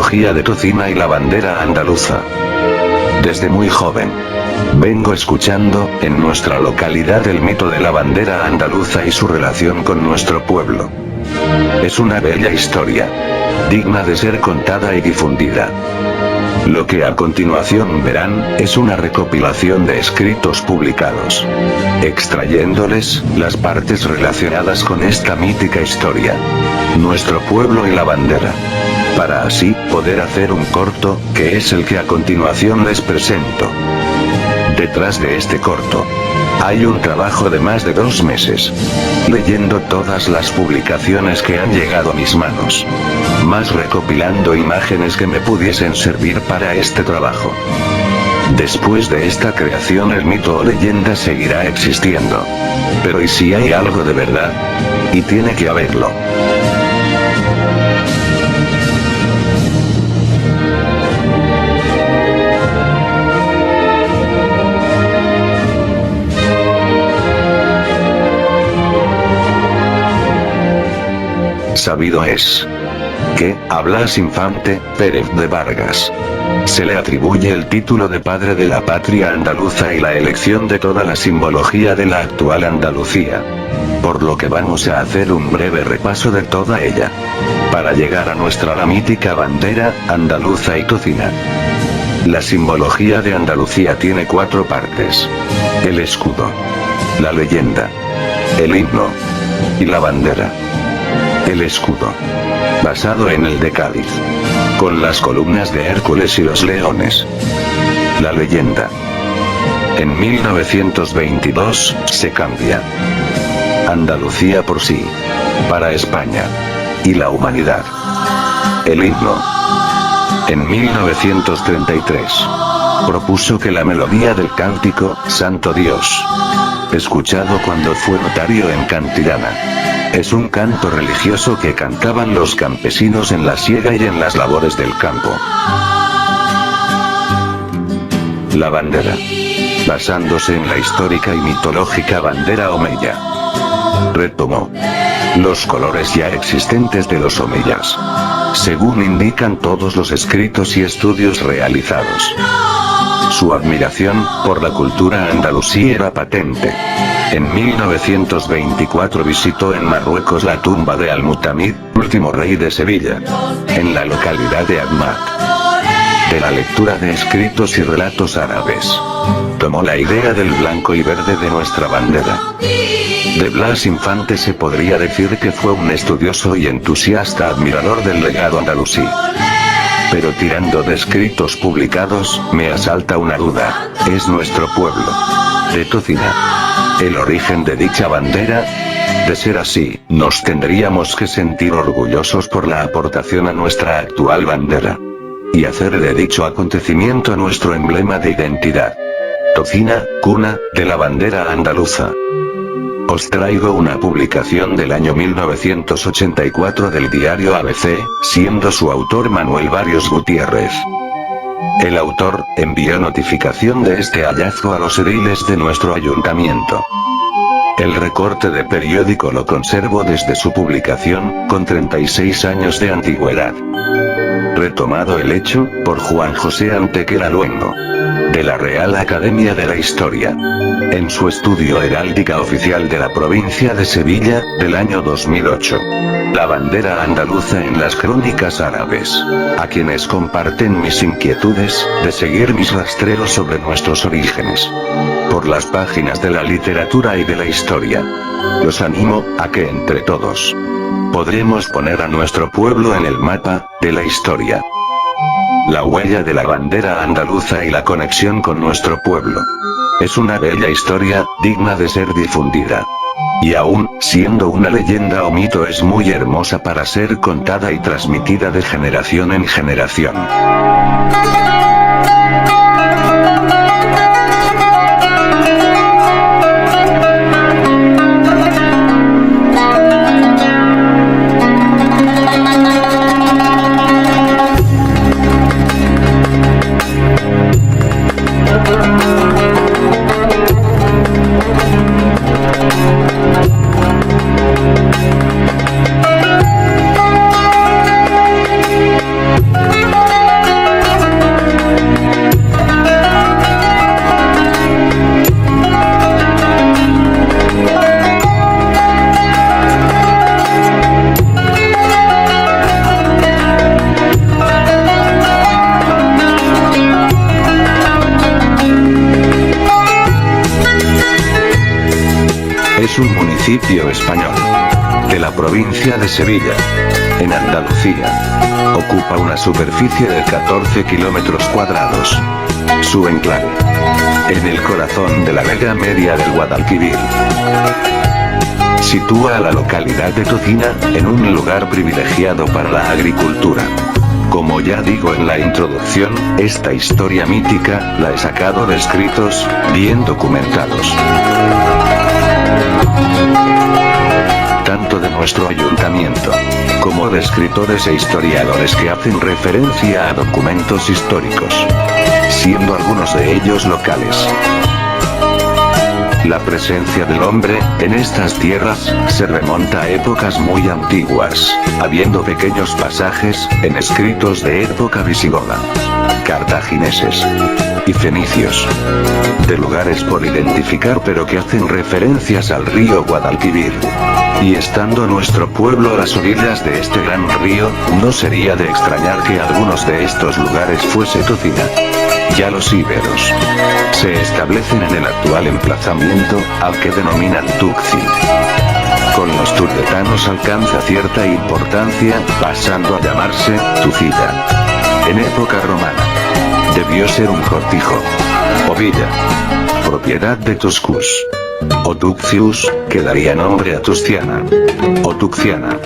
simbología de Tocina y la bandera andaluza. Desde muy joven, vengo escuchando, en nuestra localidad, el mito de la bandera andaluza y su relación con nuestro pueblo. Es una bella historia, digna de ser contada y difundida. Lo que a continuación verán, es una recopilación de escritos publicados, extrayéndoles las partes relacionadas con esta mítica historia, nuestro pueblo y la bandera, para así poder hacer un corto, que es el que a continuación les presento. Detrás de este corto, hay un trabajo de más de 2 meses, leyendo todas las publicaciones que han llegado a mis manos, más recopilando imágenes que me pudiesen servir para este trabajo. Después de esta creación, el mito o leyenda seguirá existiendo. Pero ¿y si hay algo de verdad? Y tiene que haberlo. Sabido es que, a Blas Infante Pérez de Vargas, se le atribuye el título de padre de la patria andaluza y la elección de toda la simbología de la actual Andalucía. Por lo que vamos a hacer un breve repaso de toda ella, para llegar a la mítica bandera andaluza y tocina. La simbología de Andalucía tiene 4 partes: el escudo, la leyenda, el himno y la bandera. El escudo, basado en el de Cádiz, con las columnas de Hércules y los leones. La leyenda. En 1922, se cambia Andalucía por sí, para España y la humanidad. El himno. En 1933, propuso que la melodía del cántico Santo Dios, escuchado cuando fue notario en Cantillana, es un canto religioso que cantaban los campesinos en la siega y en las labores del campo. La bandera, basándose en la histórica y mitológica bandera omeya, retomó los colores ya existentes de los omeyas, según indican todos los escritos y estudios realizados. Su admiración por la cultura andalusí era patente. En 1924 visitó en Marruecos la tumba de Al-Mutamid, último rey de Sevilla, en la localidad de Ahmad. De la lectura de escritos y relatos árabes, tomó la idea del blanco y verde de nuestra bandera. De Blas Infante se podría decir que fue un estudioso y entusiasta admirador del legado andalusí. Pero tirando de escritos publicados, me asalta una duda: ¿es nuestro pueblo de Tocina el origen de dicha bandera? De ser así, nos tendríamos que sentir orgullosos por la aportación a nuestra actual bandera, y hacer de dicho acontecimiento nuestro emblema de identidad. Tocina, cuna de la bandera andaluza. Os traigo una publicación del año 1984 del diario ABC, siendo su autor Manuel Barrios Gutiérrez. El autor envió notificación de este hallazgo a los ediles de nuestro ayuntamiento. El recorte de periódico lo conservo desde su publicación, con 36 años de antigüedad. Retomado el hecho, por Juan José Antequera Luengo, de la Real Academia de la Historia, en su estudio Heráldica Oficial de la Provincia de Sevilla, del año 2008. La bandera andaluza en las crónicas árabes. A quienes comparten mis inquietudes, de seguir mis rastreos sobre nuestros orígenes, por las páginas de la literatura y de la historia. Los animo, a que entre todos, podremos poner a nuestro pueblo en el mapa de la historia. La huella de la bandera andaluza y la conexión con nuestro pueblo. Es una bella historia, digna de ser difundida. Y aún, siendo una leyenda o mito, es muy hermosa para ser contada y transmitida de generación en generación. es un municipio español de la provincia de Sevilla, en Andalucía. Ocupa una superficie de 14 kilómetros cuadrados. Su enclave, en el corazón de la Vega Media del Guadalquivir, sitúa a la localidad de Tocina en un lugar privilegiado para la agricultura. Como ya digo en la introducción, esta historia mítica la he sacado de escritos bien documentados, tanto de nuestro ayuntamiento, como de escritores e historiadores que hacen referencia a documentos históricos, siendo algunos de ellos locales. La presencia del hombre en estas tierras se remonta a épocas muy antiguas, habiendo pequeños pasajes en escritos de época visigoda, cartagineses y fenicios, de lugares por identificar pero que hacen referencias al río Guadalquivir. Y estando nuestro pueblo a las orillas de este gran río, no sería de extrañar que algunos de estos lugares fuese Tocina. Ya los íberos se establecen en el actual emplazamiento, al que denominan Tuxi. Con los turdetanos alcanza cierta importancia, pasando a llamarse Tucilla. En época romana, debió ser un cortijo o villa, propiedad de Tuscus o Tuccius, que daría nombre a Tusciana o Tucciana,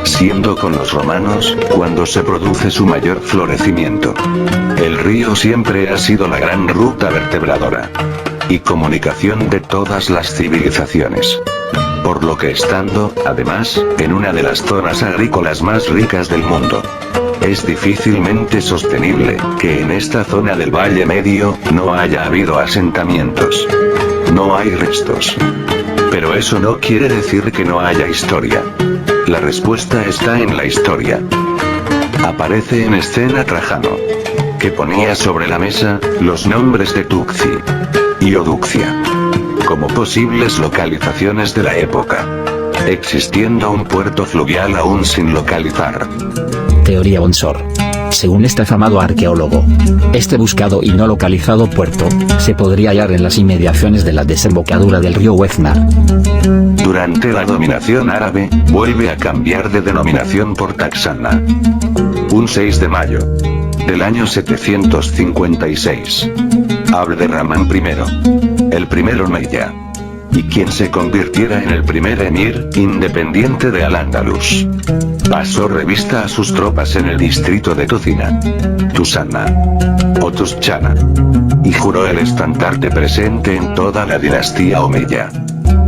siendo con los romanos cuando se produce su mayor florecimiento. El río siempre ha sido la gran ruta vertebradora y comunicación de todas las civilizaciones, por lo que estando, además, en una de las zonas agrícolas más ricas del mundo, es difícilmente sostenible que en esta zona del Valle Medio no haya habido asentamientos. No hay restos. Pero eso no quiere decir que no haya historia. La respuesta está en la historia. Aparece en escena Trajano, que ponía sobre la mesa los nombres de Tuxi y Oduxia como posibles localizaciones de la época, existiendo un puerto fluvial aún sin localizar. Teoría Bonsor. Según este afamado arqueólogo, este buscado y no localizado puerto se podría hallar en las inmediaciones de la desembocadura del río Huezna. Durante la dominación árabe, vuelve a cambiar de denominación por Taxana. Un 6 de mayo del año 756. Abderramán I, el primer omeya, y quien se convirtiera en el primer emir independiente de Al-Ándalus, pasó revista a sus tropas en el distrito de Tocina, Tusana o Tuschana, y juró el estandarte presente en toda la dinastía omeya.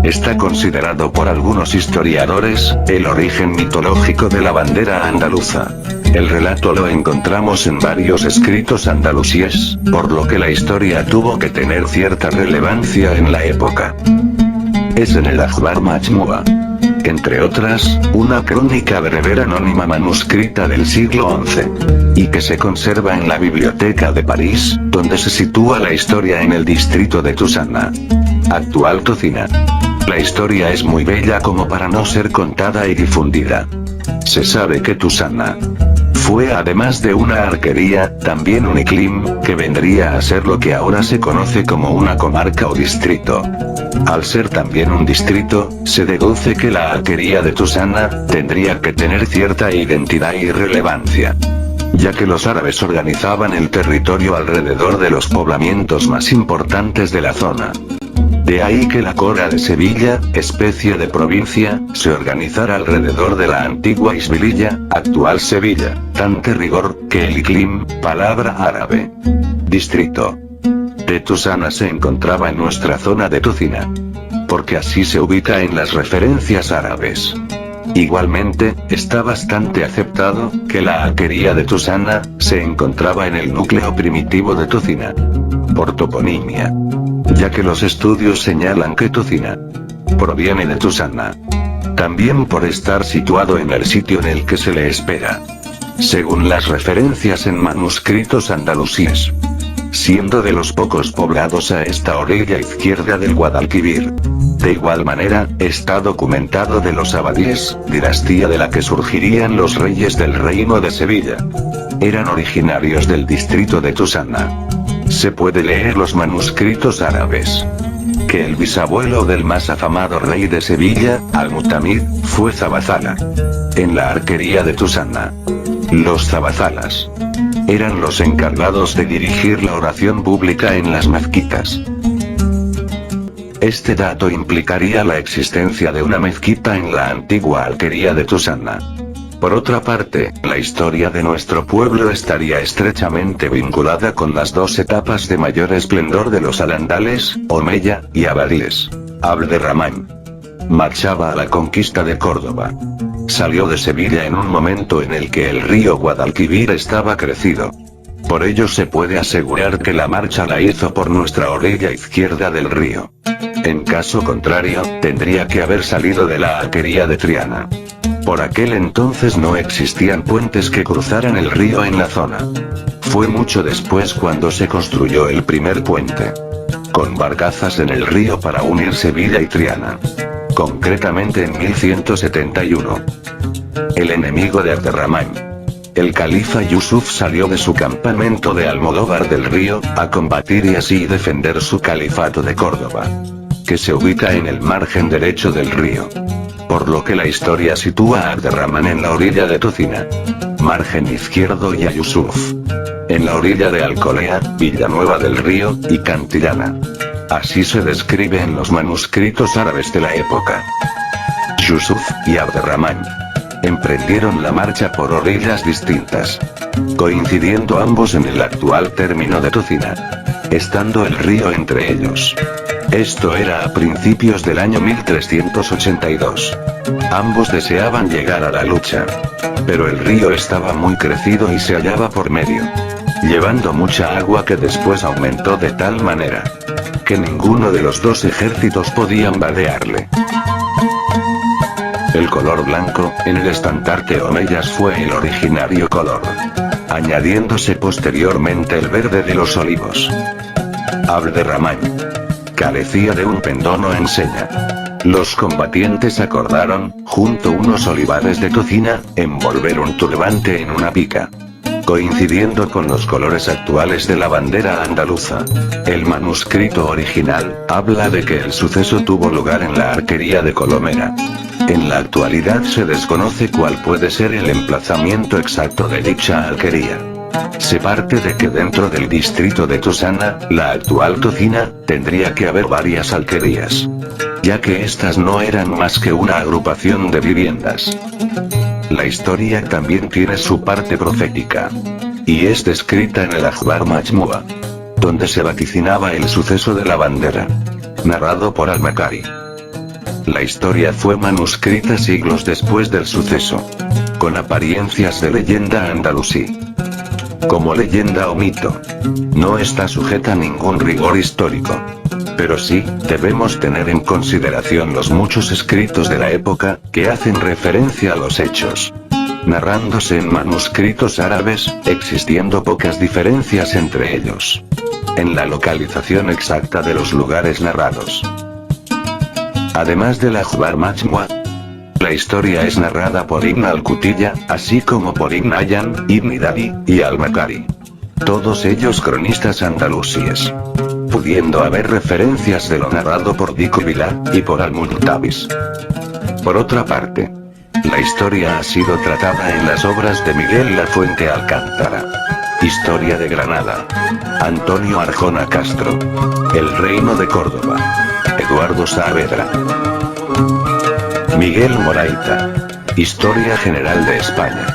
Está considerado por algunos historiadores el origen mitológico de la bandera andaluza. El relato lo encontramos en varios escritos andalusíes, por lo que la historia tuvo que tener cierta relevancia en la época. Es en el Akhbar Majmua, entre otras, una crónica bereber anónima manuscrita del siglo XI, y que se conserva en la Biblioteca de París, donde se sitúa la historia en el distrito de Tusana, actual Tocina. La historia es muy bella como para no ser contada y difundida. Se sabe que Tusana fue, además de una arquería, también un iklim, que vendría a ser lo que ahora se conoce como una comarca o distrito. Al ser también un distrito, se deduce que la arquería de Tusana tendría que tener cierta identidad y relevancia, ya que los árabes organizaban el territorio alrededor de los poblamientos más importantes de la zona. De ahí que la Cora de Sevilla, especie de provincia, se organizara alrededor de la antigua Isbililla, actual Sevilla, tante rigor, que el iklim, palabra árabe, distrito de Tusana, se encontraba en nuestra zona de Tocina, porque así se ubica en las referencias árabes. Igualmente, está bastante aceptado que la alquería de Tusana se encontraba en el núcleo primitivo de Tocina, por toponimia, ya que los estudios señalan que Tocina proviene de Tusana, también por estar situado en el sitio en el que se le espera, según las referencias en manuscritos andalusíes, siendo de los pocos poblados a esta orilla izquierda del Guadalquivir. De igual manera, está documentado de los abadíes, dinastía de la que surgirían los reyes del reino de Sevilla. Eran originarios del distrito de Tusana. Se puede leer los manuscritos árabes que el bisabuelo del más afamado rey de Sevilla, Al-Mutamid, fue Zabazala. En la arquería de Tusanna, los zabazalas eran los encargados de dirigir la oración pública en las mezquitas. Este dato implicaría la existencia de una mezquita en la antigua alquería de Tusanna. Por otra parte, la historia de nuestro pueblo estaría estrechamente vinculada con las dos etapas de mayor esplendor de los alandales, Omeya y abadíes. Abderramán marchaba a la conquista de Córdoba. Salió de Sevilla en un momento en el que el río Guadalquivir estaba crecido. Por ello se puede asegurar que la marcha la hizo por nuestra orilla izquierda del río. En caso contrario, tendría que haber salido de la alquería de Triana. Por aquel entonces no existían puentes que cruzaran el río en la zona. Fue mucho después cuando se construyó el primer puente, con barcazas en el río para unir Sevilla y Triana. Concretamente en 1171. El enemigo de Abderramán, el califa Yusuf, salió de su campamento de Almodóvar del Río, a combatir y así defender su califato de Córdoba, que se ubica en el margen derecho del río. Por lo que la historia sitúa a Abderramán en la orilla de Tucina, margen izquierdo, y a Yusuf en la orilla de Alcolea, Villanueva del Río, y Cantillana. Así se describe en los manuscritos árabes de la época. Yusuf y Abderramán emprendieron la marcha por orillas distintas, coincidiendo ambos en el actual término de Tucina, estando el río entre ellos. Esto era a principios del año 1382. Ambos deseaban llegar a la lucha, pero el río estaba muy crecido y se hallaba por medio, llevando mucha agua que después aumentó de tal manera que ninguno de los dos ejércitos podían vadearle. El color blanco, en el estandarte omeyas, fue el originario color, añadiéndose posteriormente el verde de los olivos. Abderramán carecía de un pendón o enseña. Los combatientes acordaron, junto a unos olivares de Tucina, envolver un turbante en una pica, coincidiendo con los colores actuales de la bandera andaluza. El manuscrito original habla de que el suceso tuvo lugar en la arquería de Colomera. En la actualidad se desconoce cuál puede ser el emplazamiento exacto de dicha alquería. Se parte de que dentro del distrito de Tusanna, la actual Tucina, tendría que haber varias alquerías, ya que estas no eran más que una agrupación de viviendas. La historia también tiene su parte profética, y es descrita en el Akhbar Majmua, donde se vaticinaba el suceso de la bandera, narrado por Al-Makari. La historia fue manuscrita siglos después del suceso, con apariencias de leyenda andalusí. Como leyenda o mito, no está sujeta a ningún rigor histórico. Pero sí, debemos tener en consideración los muchos escritos de la época, que hacen referencia a los hechos, narrándose en manuscritos árabes, existiendo pocas diferencias entre ellos en la localización exacta de los lugares narrados. Además del Akhbar Majmua, la historia es narrada por Ibn al-Qutiyya, así como por Ibn Ayyan, Ibn Dadi, y Al-Makari, todos ellos cronistas andalusíes, pudiendo haber referencias de lo narrado por Dicubilá, y por Al-Muntabis. Por otra parte, la historia ha sido tratada en las obras de Miguel Lafuente Alcántara, Historia de Granada, Antonio Arjona Castro, El Reino de Córdoba, Eduardo Saavedra, Miguel Moraita, Historia General de España,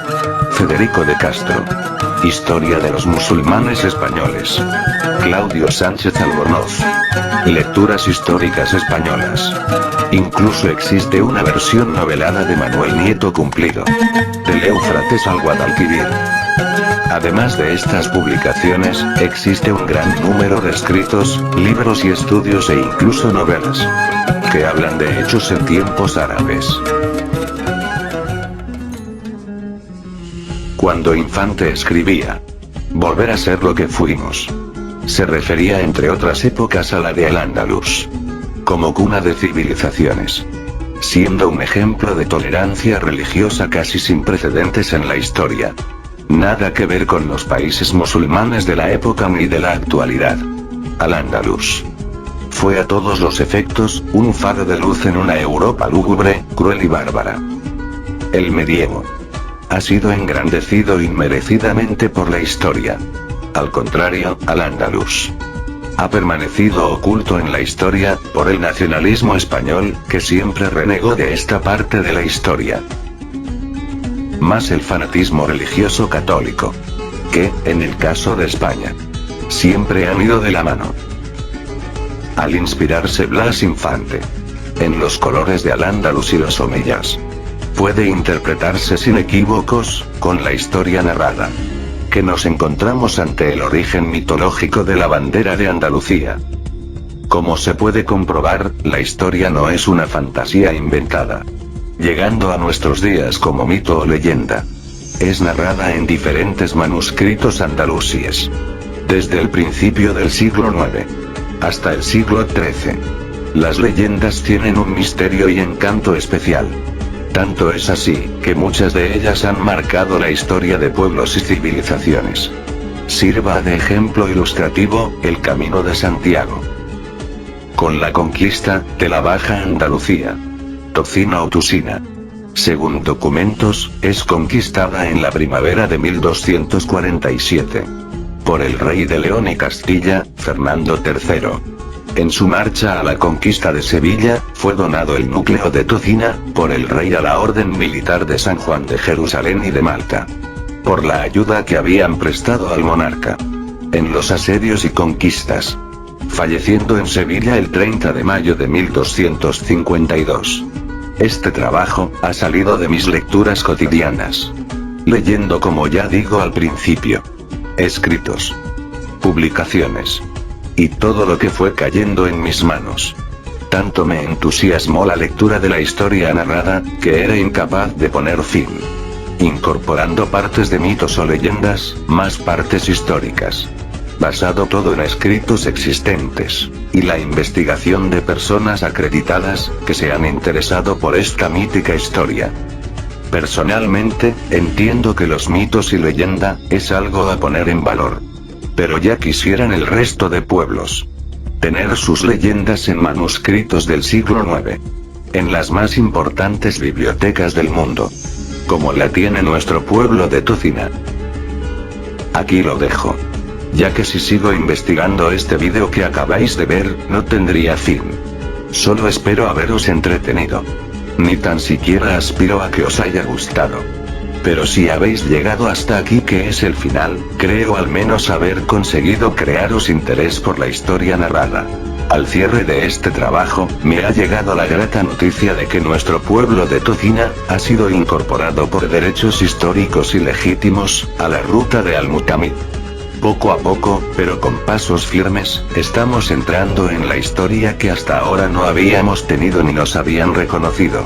Federico de Castro, Historia de los musulmanes españoles, Claudio Sánchez Albornoz, Lecturas históricas españolas. Incluso existe una versión novelada de Manuel Nieto Cumplido, del Éufrates al Guadalquivir. Además de estas publicaciones, existe un gran número de escritos, libros y estudios e incluso novelas, que hablan de hechos en tiempos árabes. Cuando Infante escribía "volver a ser lo que fuimos", se refería entre otras épocas a la de Al-Ándalus, como cuna de civilizaciones, siendo un ejemplo de tolerancia religiosa casi sin precedentes en la historia. Nada que ver con los países musulmanes de la época ni de la actualidad. Al-Ándalus fue a todos los efectos, un faro de luz en una Europa lúgubre, cruel y bárbara. El medievo ha sido engrandecido inmerecidamente por la historia. Al contrario, al-Ándalus ha permanecido oculto en la historia, por el nacionalismo español, que siempre renegó de esta parte de la historia. Más el fanatismo religioso católico, que, en el caso de España, siempre han ido de la mano. Al inspirarse Blas Infante en los colores de Al-Ándalus y los omeyas, puede interpretarse sin equívocos, con la historia narrada, que nos encontramos ante el origen mitológico de la bandera de Andalucía. Como se puede comprobar, la historia no es una fantasía inventada, llegando a nuestros días como mito o leyenda. Es narrada en diferentes manuscritos andalusíes, desde el principio del siglo IX hasta el siglo XIII. Las leyendas tienen un misterio y encanto especial. Tanto es así, que muchas de ellas han marcado la historia de pueblos y civilizaciones. Sirva de ejemplo ilustrativo, el Camino de Santiago. Con la conquista de la Baja Andalucía, Tocina o Tusina, según documentos, es conquistada en la primavera de 1247. Por el rey de León y Castilla, Fernando III. En su marcha a la conquista de Sevilla, fue donado el núcleo de Tocina, por el rey a la Orden Militar de San Juan de Jerusalén y de Malta, por la ayuda que habían prestado al monarca en los asedios y conquistas, falleciendo en Sevilla el 30 de mayo de 1252. Este trabajo ha salido de mis lecturas cotidianas, leyendo, como ya digo al principio, escritos, publicaciones y todo lo que fue cayendo en mis manos. Tanto me entusiasmó la lectura de la historia narrada, que era incapaz de poner fin, incorporando partes de mitos o leyendas, más partes históricas, basado todo en escritos existentes, y la investigación de personas acreditadas, que se han interesado por esta mítica historia. Personalmente, entiendo que los mitos y leyenda, es algo a poner en valor. Pero ya quisieran el resto de pueblos tener sus leyendas en manuscritos del siglo IX, en las más importantes bibliotecas del mundo, como la tiene nuestro pueblo de Tocina. Aquí lo dejo, ya que si sigo investigando este vídeo que acabáis de ver, no tendría fin. Solo espero haberos entretenido. Ni tan siquiera aspiro a que os haya gustado. Pero si habéis llegado hasta aquí, que es el final, creo al menos haber conseguido crearos interés por la historia narrada. Al cierre de este trabajo, me ha llegado la grata noticia de que nuestro pueblo de Tocina ha sido incorporado por derechos históricos y legítimos a la ruta de Al-Mutamid. Poco a poco, pero con pasos firmes, estamos entrando en la historia que hasta ahora no habíamos tenido ni nos habían reconocido.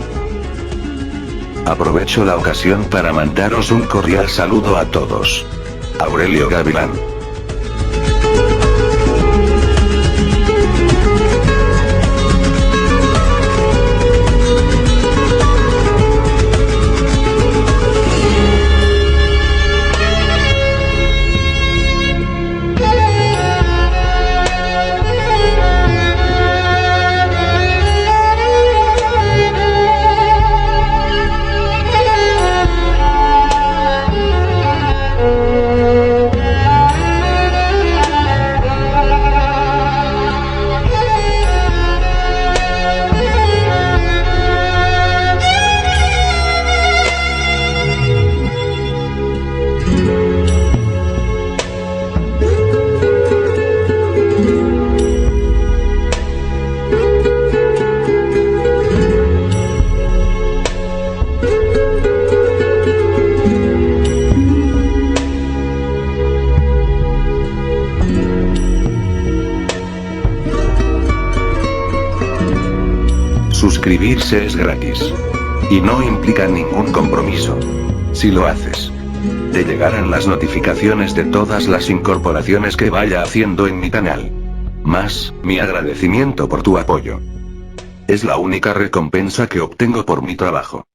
Aprovecho la ocasión para mandaros un cordial saludo a todos. Aurelio Gavilán. Suscribirse es gratis. Y no implica ningún compromiso. Si lo haces, te llegarán las notificaciones de todas las incorporaciones que vaya haciendo en mi canal. Más, mi agradecimiento por tu apoyo. Es la única recompensa que obtengo por mi trabajo.